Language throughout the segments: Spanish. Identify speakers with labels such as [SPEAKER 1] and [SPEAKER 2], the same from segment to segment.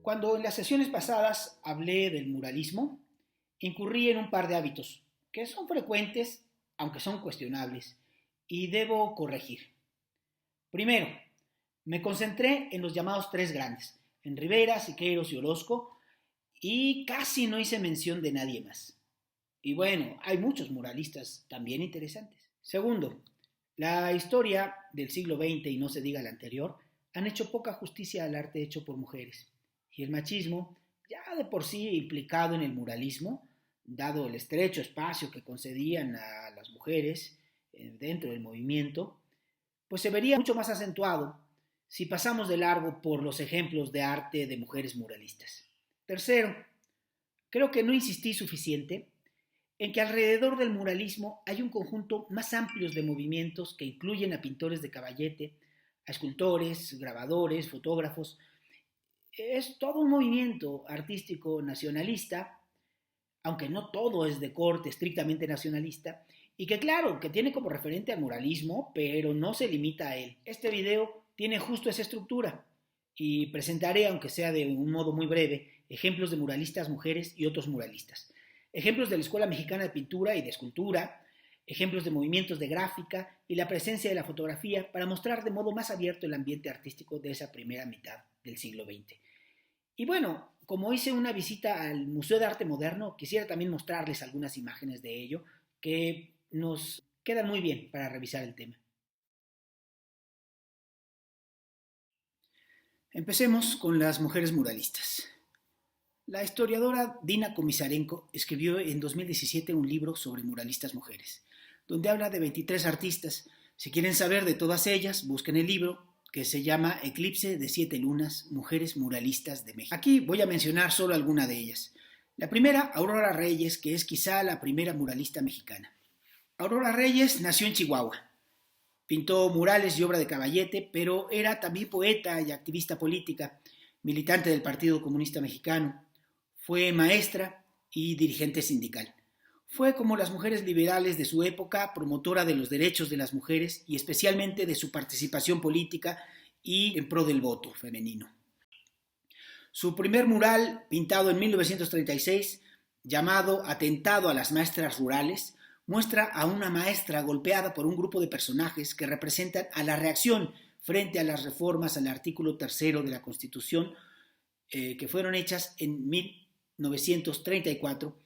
[SPEAKER 1] Cuando en las sesiones pasadas hablé del muralismo, incurrí en un par de hábitos que son frecuentes, aunque son cuestionables, y debo corregir. Primero, me concentré en los llamados tres grandes, en Rivera, Siqueiros y Orozco, y casi no hice mención de nadie más. Y bueno, hay muchos muralistas también interesantes. Segundo, la historia del siglo XX y no se diga la anterior han hecho poca justicia al arte hecho por mujeres. Y el machismo, ya de por sí implicado en el muralismo, dado el estrecho espacio que concedían a las mujeres dentro del movimiento, pues se vería mucho más acentuado si pasamos de largo por los ejemplos de arte de mujeres muralistas. Tercero, creo que no insistí suficiente en que alrededor del muralismo hay un conjunto más amplio de movimientos que incluyen a pintores de caballete, a escultores, grabadores, fotógrafos. Es todo un movimiento artístico nacionalista, aunque no todo es de corte estrictamente nacionalista, y que claro, que tiene como referente al muralismo, pero no se limita a él. Este video tiene justo esa estructura, y presentaré, aunque sea de un modo muy breve, ejemplos de muralistas mujeres y otros muralistas. Ejemplos de la Escuela Mexicana de Pintura y de Escultura, ejemplos de movimientos de gráfica y la presencia de la fotografía para mostrar de modo más abierto el ambiente artístico de esa primera mitad del siglo XX. Y bueno, como hice una visita al Museo de Arte Moderno, quisiera también mostrarles algunas imágenes de ello que nos quedan muy bien para revisar el tema. Empecemos con las mujeres muralistas. La historiadora Dina Komisarenko escribió en 2017 un libro sobre muralistas mujeres, donde habla de 23 artistas. Si quieren saber de todas ellas, busquen el libro que se llama Eclipse de 7 lunas, mujeres muralistas de México. Aquí voy a mencionar solo alguna de ellas. La primera, Aurora Reyes, que es quizá la primera muralista mexicana. Aurora Reyes nació en Chihuahua. Pintó murales y obra de caballete, pero era también poeta y activista política, militante del Partido Comunista Mexicano. Fue maestra y dirigente sindical. Fue, como las mujeres liberales de su época, promotora de los derechos de las mujeres y especialmente de su participación política y en pro del voto femenino. Su primer mural, pintado en 1936, llamado Atentado a las maestras rurales, muestra a una maestra golpeada por un grupo de personajes que representan a la reacción frente a las reformas al artículo 3 de la Constitución que fueron hechas en 1934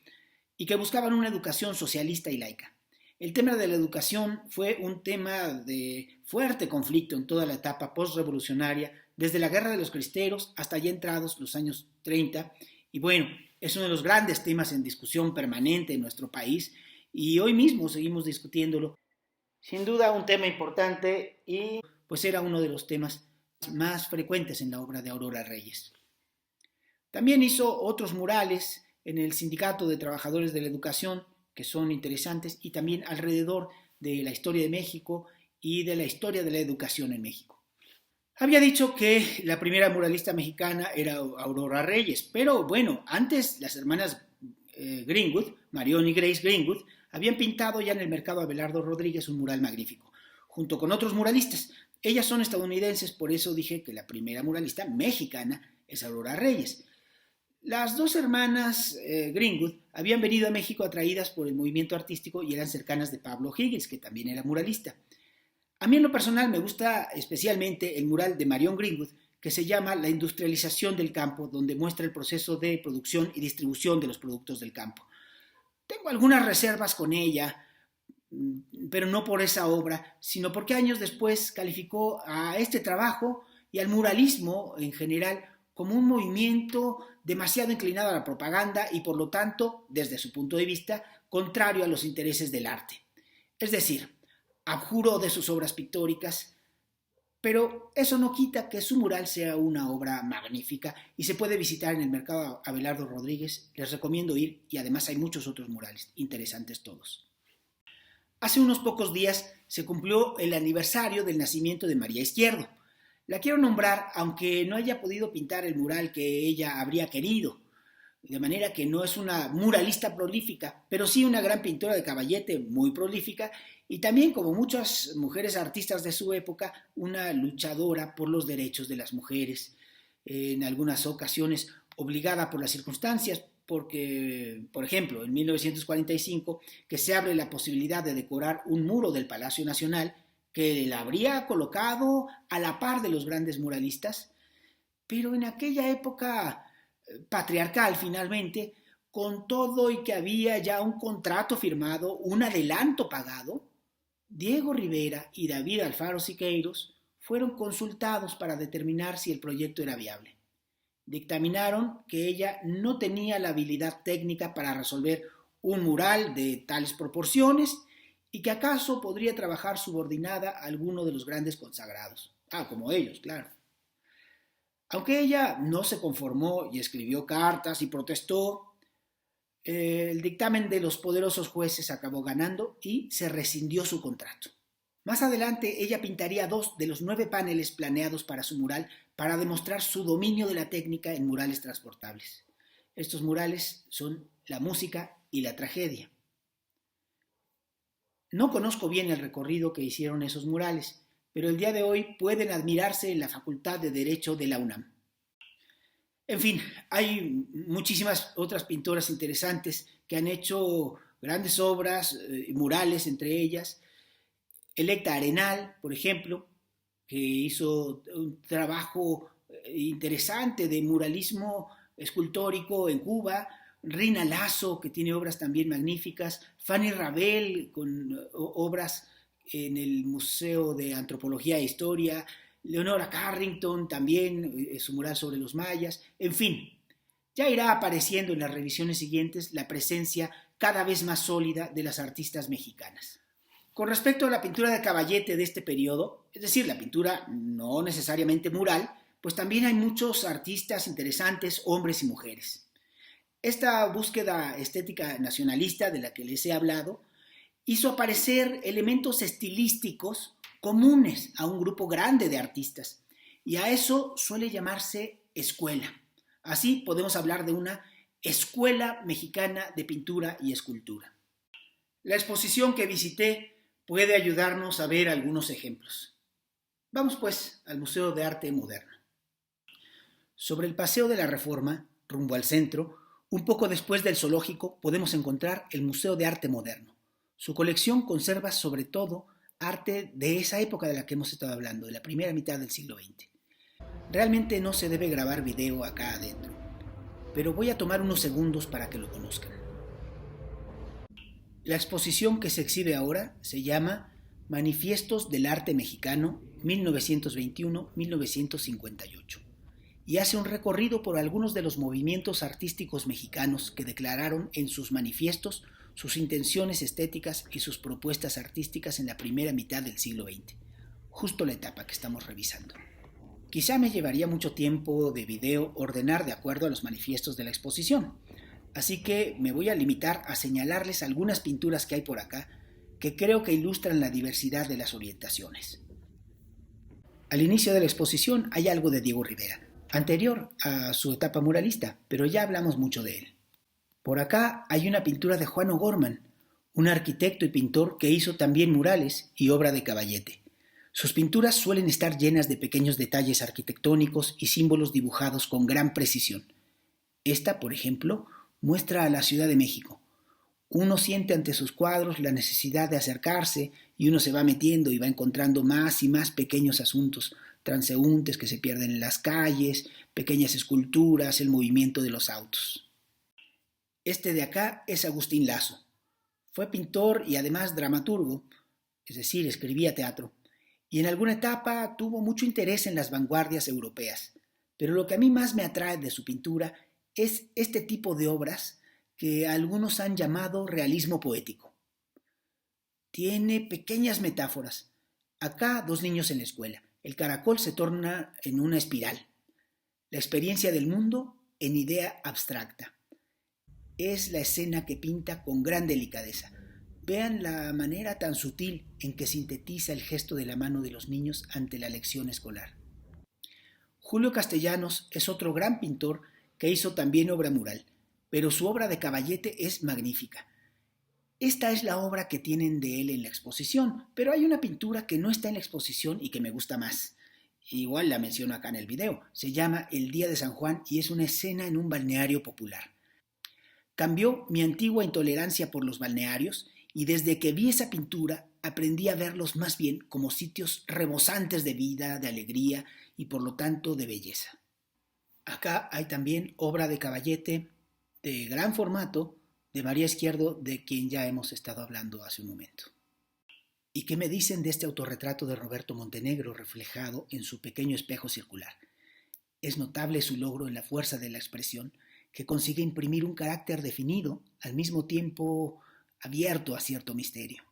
[SPEAKER 1] y que buscaban una educación socialista y laica. El tema de la educación fue un tema de fuerte conflicto en toda la etapa postrevolucionaria, desde la Guerra de los Cristeros hasta ya entrados los años 30, y bueno, es uno de los grandes temas en discusión permanente en nuestro país, y hoy mismo seguimos discutiéndolo. Sin duda un tema importante y pues era uno de los temas más frecuentes en la obra de Aurora Reyes. También hizo otros murales en el Sindicato de Trabajadores de la Educación, que son interesantes, y también alrededor de la historia de México y de la historia de la educación en México. Había dicho que la primera muralista mexicana era Aurora Reyes, pero bueno, antes las hermanas Greenwood, Marion y Grace Greenwood, habían pintado ya en el mercado Abelardo Rodríguez un mural magnífico, junto con otros muralistas. Ellas son estadounidenses, por eso dije que la primera muralista mexicana es Aurora Reyes. Las dos hermanas Greenwood habían venido a México atraídas por el movimiento artístico y eran cercanas de Pablo Higgins, que también era muralista. A mí en lo personal me gusta especialmente el mural de Marion Greenwood, que se llama La industrialización del campo, donde muestra el proceso de producción y distribución de los productos del campo. Tengo algunas reservas con ella, pero no por esa obra, sino porque años después calificó a este trabajo y al muralismo en general como un movimiento demasiado inclinado a la propaganda y por lo tanto, desde su punto de vista, contrario a los intereses del arte. Es decir, abjuró de sus obras pictóricas, pero eso no quita que su mural sea una obra magnífica y se puede visitar en el mercado Abelardo Rodríguez. Les recomiendo ir y además hay muchos otros murales, interesantes todos. Hace unos pocos días se cumplió el aniversario del nacimiento de María Izquierdo. La quiero nombrar aunque no haya podido pintar el mural que ella habría querido, de manera que no es una muralista prolífica, pero sí una gran pintora de caballete muy prolífica y también, como muchas mujeres artistas de su época, una luchadora por los derechos de las mujeres. en algunas ocasiones obligada por las circunstancias, porque, por ejemplo, en 1945, que se abre la posibilidad de decorar un muro del Palacio Nacional que la habría colocado a la par de los grandes muralistas, pero en aquella época patriarcal finalmente, con todo y que había ya un contrato firmado, un adelanto pagado, Diego Rivera y David Alfaro Siqueiros fueron consultados para determinar si el proyecto era viable. Dictaminaron que ella no tenía la habilidad técnica para resolver un mural de tales proporciones y que acaso podría trabajar subordinada a alguno de los grandes consagrados. Como ellos, claro. Aunque ella no se conformó y escribió cartas y protestó, el dictamen de los poderosos jueces acabó ganando y se rescindió su contrato. Más adelante ella pintaría 2 de los 9 paneles planeados para su mural para demostrar su dominio de la técnica en murales transportables. Estos murales son la música y la tragedia. No conozco bien el recorrido que hicieron esos murales, pero el día de hoy pueden admirarse en la Facultad de Derecho de la UNAM. En fin, hay muchísimas otras pintoras interesantes que han hecho grandes obras, murales entre ellas. Electa Arenal, por ejemplo, que hizo un trabajo interesante de muralismo escultórico en Cuba. Rina Lazo, que tiene obras también magníficas. Fanny Rabel, con obras en el Museo de Antropología e Historia. Leonora Carrington también, su mural sobre los mayas. En fin, ya irá apareciendo en las revisiones siguientes la presencia cada vez más sólida de las artistas mexicanas. Con respecto a la pintura de Caballete de este periodo, es decir, la pintura no necesariamente mural, pues también hay muchos artistas interesantes, hombres y mujeres. Esta búsqueda estética nacionalista de la que les he hablado hizo aparecer elementos estilísticos comunes a un grupo grande de artistas, y a eso suele llamarse escuela. Así podemos hablar de una escuela mexicana de pintura y escultura. La exposición que visité puede ayudarnos a ver algunos ejemplos. Vamos pues al Museo de Arte Moderno. Sobre el Paseo de la Reforma, rumbo al centro, un poco después del zoológico, podemos encontrar el Museo de Arte Moderno. Su colección conserva sobre todo arte de esa época de la que hemos estado hablando, de la primera mitad del siglo XX. Realmente no se debe grabar video acá adentro, pero voy a tomar unos segundos para que lo conozcan. La exposición que se exhibe ahora se llama Manifiestos del Arte Mexicano 1921-1958 y hace un recorrido por algunos de los movimientos artísticos mexicanos que declararon en sus manifiestos sus intenciones estéticas y sus propuestas artísticas en la primera mitad del siglo XX, justo la etapa que estamos revisando. Quizá me llevaría mucho tiempo de video ordenar de acuerdo a los manifiestos de la exposición, así que me voy a limitar a señalarles algunas pinturas que hay por acá que creo que ilustran la diversidad de las orientaciones. Al inicio de la exposición hay algo de Diego Rivera, anterior a su etapa muralista, pero ya hablamos mucho de él. Por acá hay una pintura de Juan O'Gorman, un arquitecto y pintor que hizo también murales y obra de Caballete. Sus pinturas suelen estar llenas de pequeños detalles arquitectónicos y símbolos dibujados con gran precisión. Esta, por ejemplo, muestra a la Ciudad de México. Uno siente ante sus cuadros la necesidad de acercarse y uno se va metiendo y va encontrando más y más pequeños asuntos, transeúntes que se pierden en las calles, pequeñas esculturas, el movimiento de los autos. Este de acá es Agustín Lazo. Fue pintor y además dramaturgo, es decir, escribía teatro, y en alguna etapa tuvo mucho interés en las vanguardias europeas. Pero lo que a mí más me atrae de su pintura es este tipo de obras que algunos han llamado realismo poético. Tiene pequeñas metáforas. Acá 2 niños en la escuela. El caracol se torna en una espiral. La experiencia del mundo en idea abstracta. Es la escena que pinta con gran delicadeza. Vean la manera tan sutil en que sintetiza el gesto de la mano de los niños ante la lección escolar. Julio Castellanos es otro gran pintor que hizo también obra mural, pero su obra de Caballete es magnífica. Esta es la obra que tienen de él en la exposición, pero hay una pintura que no está en la exposición y que me gusta más, Igual la menciono acá en el video. Se llama El Día de San Juan y es una escena en un balneario popular. Cambió mi antigua intolerancia por los balnearios y desde que vi esa pintura aprendí a verlos más bien como sitios rebosantes de vida, de alegría y por lo tanto de belleza. Acá hay también obra de Caballete de gran formato de María Izquierdo, de quien ya hemos estado hablando hace un momento. ¿Y qué me dicen de este autorretrato de Roberto Montenegro reflejado en su pequeño espejo circular? Es notable su logro en la fuerza de la expresión, que consigue imprimir un carácter definido, al mismo tiempo abierto a cierto misterio.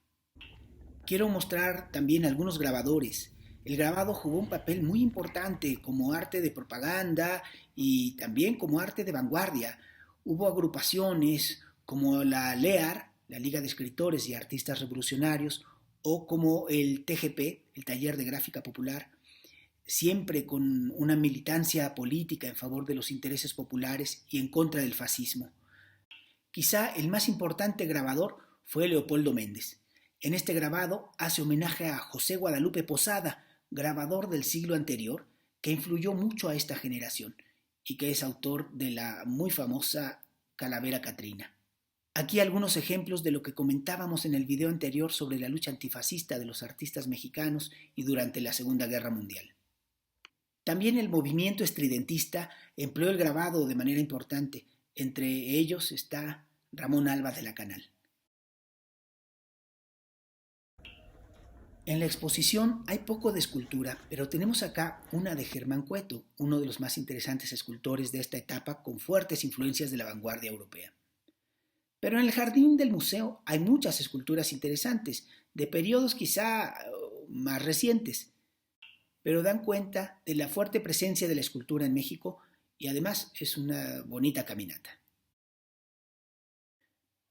[SPEAKER 1] Quiero mostrar también algunos grabadores. El grabado jugó un papel muy importante como arte de propaganda y también como arte de vanguardia. Hubo agrupaciones como la LEAR, la Liga de Escritores y Artistas Revolucionarios, o como el TGP, el Taller de Gráfica Popular, siempre con una militancia política en favor de los intereses populares y en contra del fascismo. Quizá el más importante grabador fue Leopoldo Méndez. En este grabado hace homenaje a José Guadalupe Posada, grabador del siglo anterior, que influyó mucho a esta generación y que es autor de la muy famosa Calavera Catrina. Aquí algunos ejemplos de lo que comentábamos en el video anterior sobre la lucha antifascista de los artistas mexicanos y durante la Segunda Guerra Mundial. También el movimiento estridentista empleó el grabado de manera importante. Entre ellos está Ramón Alba de la Canal. En la exposición hay poco de escultura, pero tenemos acá una de Germán Cueto, uno de los más interesantes escultores de esta etapa con fuertes influencias de la vanguardia europea. Pero en el jardín del museo hay muchas esculturas interesantes, de periodos quizá más recientes, pero dan cuenta de la fuerte presencia de la escultura en México y además es una bonita caminata.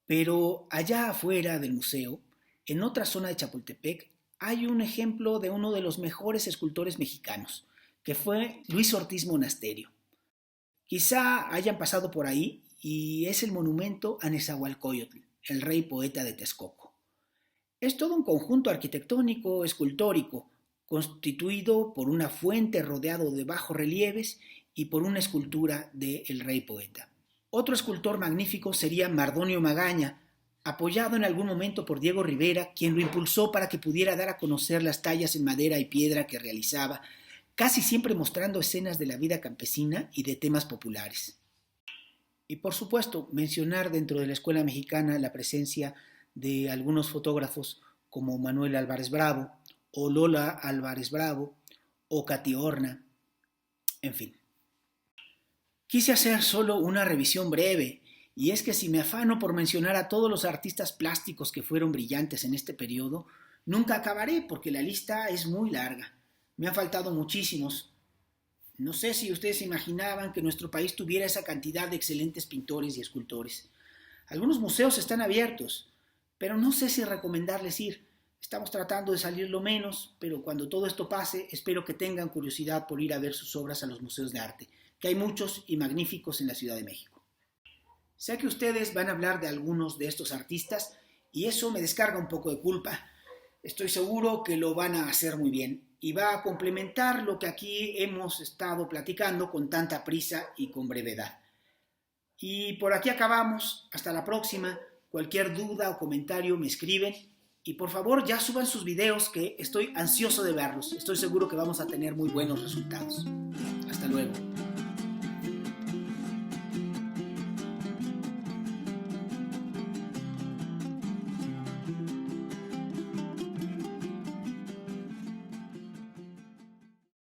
[SPEAKER 1] Pero allá afuera del museo, en otra zona de Chapultepec, hay un ejemplo de uno de los mejores escultores mexicanos, que fue Luis Ortiz Monasterio. Quizá hayan pasado por ahí y es el monumento a Nezahualcóyotl, el rey poeta de Texcoco. Es todo un conjunto arquitectónico escultórico, constituido por una fuente rodeado de bajorrelieves y por una escultura de el rey poeta. Otro escultor magnífico sería Mardonio Magaña, apoyado en algún momento por Diego Rivera, quien lo impulsó para que pudiera dar a conocer las tallas en madera y piedra que realizaba, casi siempre mostrando escenas de la vida campesina y de temas populares. Y por supuesto, mencionar dentro de la escuela mexicana la presencia de algunos fotógrafos como Manuel Álvarez Bravo, o Lola Álvarez Bravo, o Katy Horna, en fin. Quise hacer solo una revisión breve, y es que si me afano por mencionar a todos los artistas plásticos que fueron brillantes en este periodo, nunca acabaré porque la lista es muy larga. Me han faltado muchísimos. No sé si ustedes imaginaban que nuestro país tuviera esa cantidad de excelentes pintores y escultores. Algunos museos están abiertos, pero no sé si recomendarles ir. Estamos tratando de salir lo menos, pero cuando todo esto pase, espero que tengan curiosidad por ir a ver sus obras a los museos de arte, que hay muchos y magníficos en la Ciudad de México. Sé que ustedes van a hablar de algunos de estos artistas y eso me descarga un poco de culpa. Estoy seguro que lo van a hacer muy bien y va a complementar lo que aquí hemos estado platicando con tanta prisa y con brevedad. Y por aquí acabamos. Hasta la próxima. Cualquier duda o comentario me escriben y por favor ya suban sus videos que estoy ansioso de verlos. Estoy seguro que vamos a tener muy buenos resultados. Hasta luego.